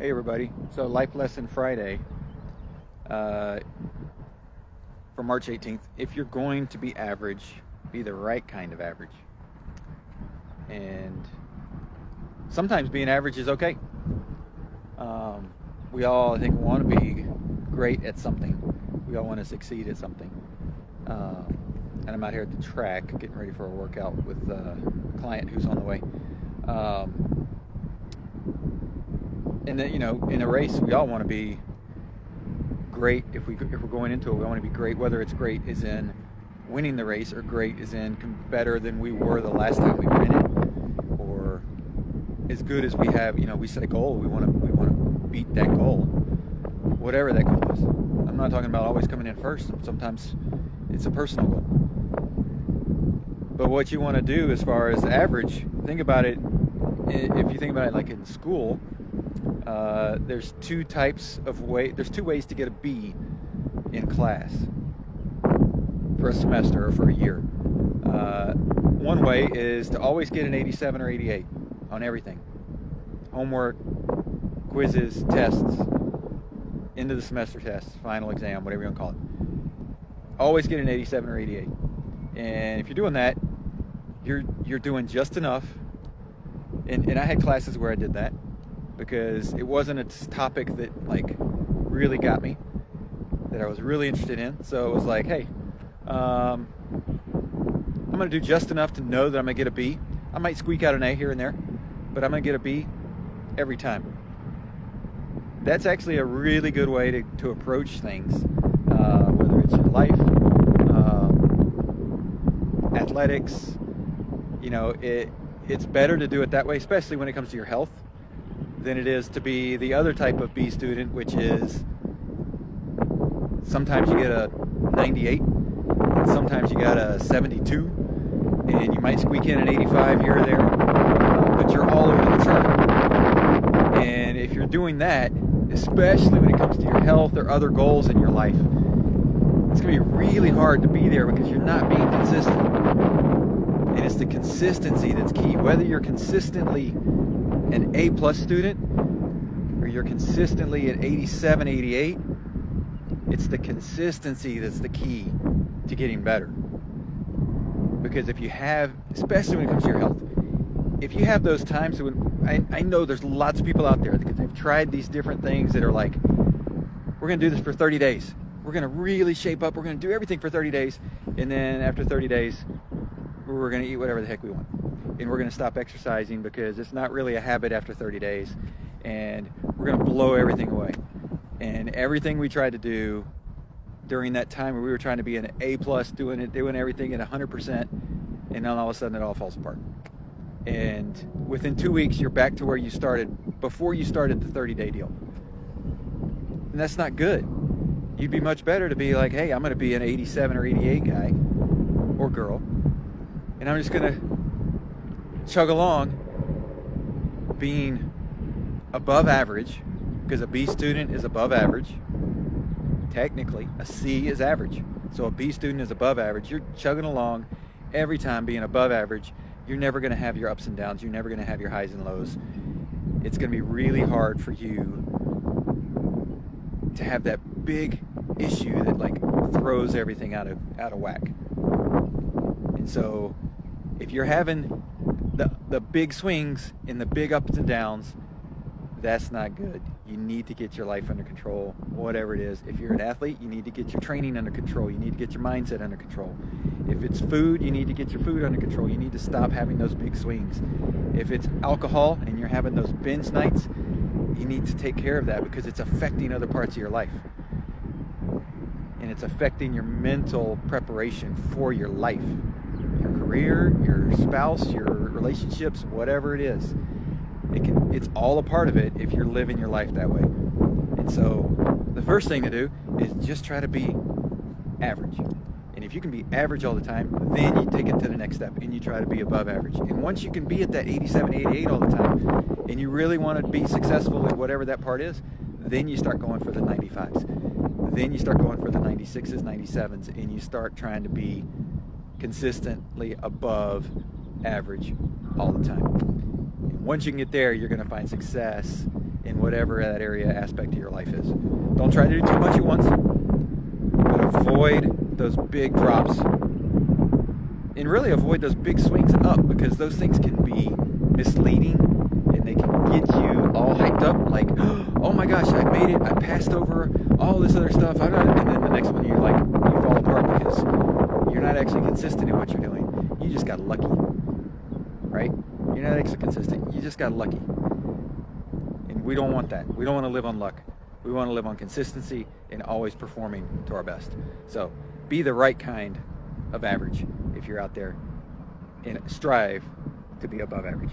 Hey everybody. So Life Lesson Friday uh, for March 18th. If you're going to be average, be the right kind of average. And sometimes being average is okay. We all, I think, want to be great at something. We all want to succeed at something. And I'm out here at the track getting ready for a workout with a client who's on the way. And then, in a race, we all want to be great. If we're going into it, we want to be great. Whether it's great as in winning the race, or great as in better than we were the last time we ran it, or as good as we have. We set a goal. We want to beat that goal, whatever that goal is. I'm not talking about always coming in first. Sometimes it's a personal goal. But what you want to do as far as average, think about it. If you think about it like in school. There's two ways to get a B in class for a semester or for a year. One way is to always get an 87 or 88 on everything. Homework, quizzes, tests, end of the semester tests, final exam, whatever you want to call it. Always get an 87 or 88. And if you're doing that, you're doing just enough. And I had classes where I did that, because it wasn't a topic that really got me, that I was really interested in. So it was like, hey, I'm going to do just enough to know that I'm going to get a B. I might squeak out an A here and there, but I'm going to get a B every time. That's actually a really good way to approach things, whether it's your life, athletics. It's better to do it that way, especially when it comes to your health, than it is to be the other type of B student, which is sometimes you get a 98, and sometimes you got a 72, and you might squeak in an 85 here or there, but you're all over the chart. And if you're doing that, especially when it comes to your health or other goals in your life, it's going to be really hard to be there because you're not being consistent. And it's the consistency that's key. Whether you're consistently an A+ student or you're consistently at 87, 88, it's the consistency that's the key to getting better. Because if you have, especially when it comes to your health, if you have those times when, I know there's lots of people out there that they've tried these different things that are like, we're going to do this for 30 days. We're going to really shape up. We're going to do everything for 30 days. And then after 30 days, we're going to eat whatever the heck we want. And we're going to stop exercising because it's not really a habit after 30 days. And we're going to blow everything away. And everything we tried to do during that time where we were trying to be an A+, doing everything at 100%, and then all of a sudden it all falls apart. And within 2 weeks, you're back to where you started before you started the 30-day deal. And that's not good. You'd be much better to be like, hey, I'm going to be an 87 or 88 guy or girl, and I'm just going to chug along being above average, because a B student is above average. Technically, a C is average. So a B student is above average. You're chugging along every time being above average. You're never going to have your ups and downs. You're never going to have your highs and lows. It's going to be really hard for you to have that big issue that throws everything out of whack. And so if you're having the big swings and the big ups and downs, that's not good. You need to get your life under control, whatever it is. If you're an athlete, you need to get your training under control. You need to get your mindset under control. If it's food, you need to get your food under control. You need to stop having those big swings. If it's alcohol and you're having those binge nights, you need to take care of that because it's affecting other parts of your life. And it's affecting your mental preparation for your life, your career, your spouse, your relationships, whatever it is. It's all a part of it if you're living your life that way. And so the first thing to do is just try to be average. And if you can be average all the time, then you take it to the next step and you try to be above average. And once you can be at that 87, 88 all the time, and you really want to be successful at whatever that part is, then you start going for the 95s. Then you start going for the 96s, 97s, and you start trying to be consistently above average all the time. Once you can get there, you're going to find success in whatever that area aspect of your life is. Don't try to do too much at once, but avoid those big drops. And really avoid those big swings up, because those things can be misleading and they can get you all hyped up like, oh my gosh, I made it, I passed over all this other stuff, and then the next one you fall apart because you're not actually consistent in what you're doing. You just got lucky, right? You're not actually consistent, you just got lucky. And we don't want that. We don't want to live on luck. We want to live on consistency and always performing to our best. So be the right kind of average if you're out there, and strive to be above average.